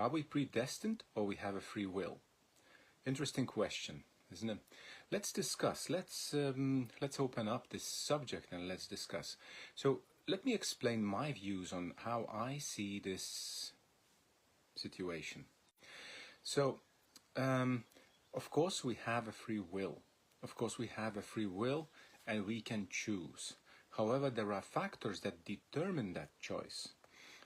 Are we predestined or we have a free will? Interesting question, isn't it? Let's discuss. Let's open up this subject and let's discuss. So let me explain my views on how I see this situation. So, of course, we have a free will. Of course, we have a free will and we can choose. However, there are factors that determine that choice.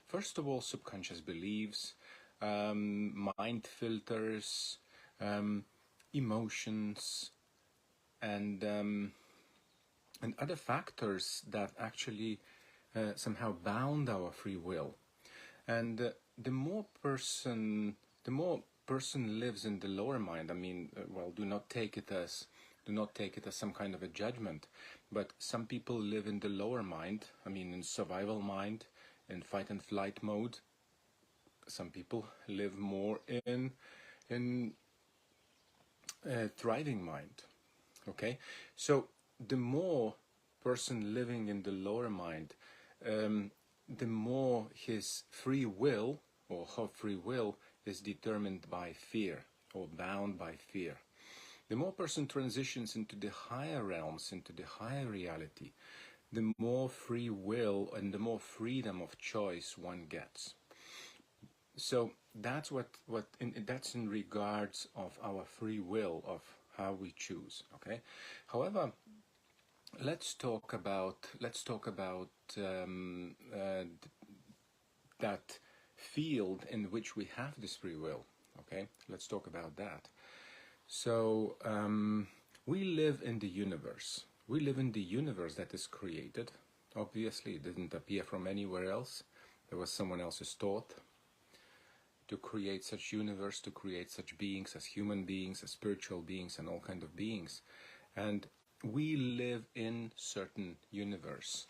First of all, subconscious beliefs, mind filters, emotions, and other factors that actually somehow bound our free will. And the more person lives in the lower mind, I mean, well, do not take it as some kind of a judgment, but some people live in the lower mind, I mean, in survival mind, in fight and flight mode. Some people live more in thriving mind. Okay, so the more person living in the lower mind, the more his free will or her free will is determined by fear or bound by fear. The more person transitions into the higher realms, into the higher reality, the more free will and the more freedom of choice one gets. So that's that's in regards of our free will, of how we choose. Okay. However, let's talk about that field in which we have this free will. Okay, let's talk about that. So we live in the universe. We live in the universe that is created. Obviously, it didn't appear from anywhere else. There was someone else's thought to create such universe, to create such beings as human beings, as spiritual beings, and all kind of beings. And we live in certain universe.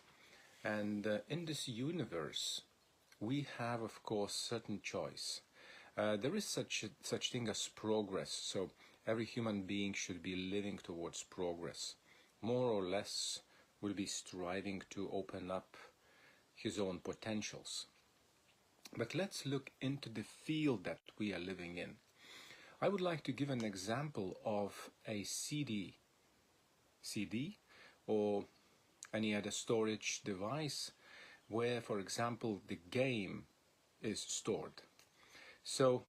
And in this universe, we have, of course, certain choice. There is such thing as progress. So every human being should be living towards progress. More or less will be striving to open up his own potentials. But let's look into the field that we are living in. I would like to give an example of a CD or any other storage device where, for example, the game is stored. So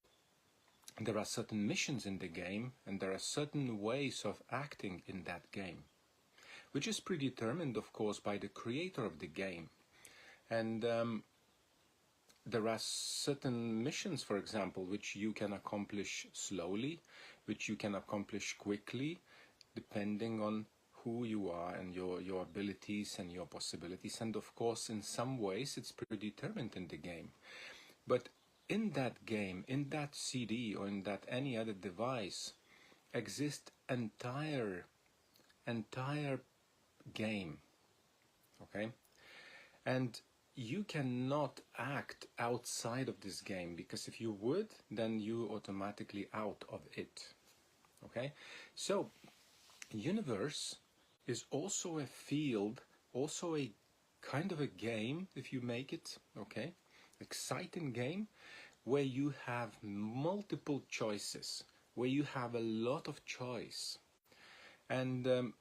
there are certain missions in the game and there are certain ways of acting in that game, which is predetermined, of course, by the creator of the game. And there are certain missions, for example, which you can accomplish slowly, which you can accomplish quickly, depending on who you are and your abilities and your possibilities. And of course, in some ways, it's predetermined in the game. But in that game, in that CD or in that any other device, exists entire game. Okay? And you cannot act outside of this game, because if you would, then you automatically out of it. Okay? So, universe is also a field, also a kind of a game, if you make it, okay? Exciting game, where you have multiple choices, where you have a lot of choice. And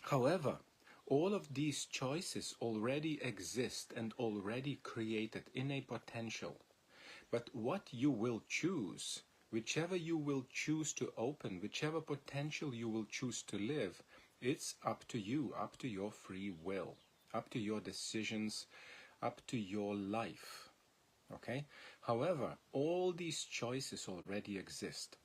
however, all of these choices already exist and already created in a potential. But what you will choose, whichever you will choose to open, whichever potential you will choose to live, it's up to you, up to your free will, up to your decisions, up to your life. Okay? However, all these choices already exist.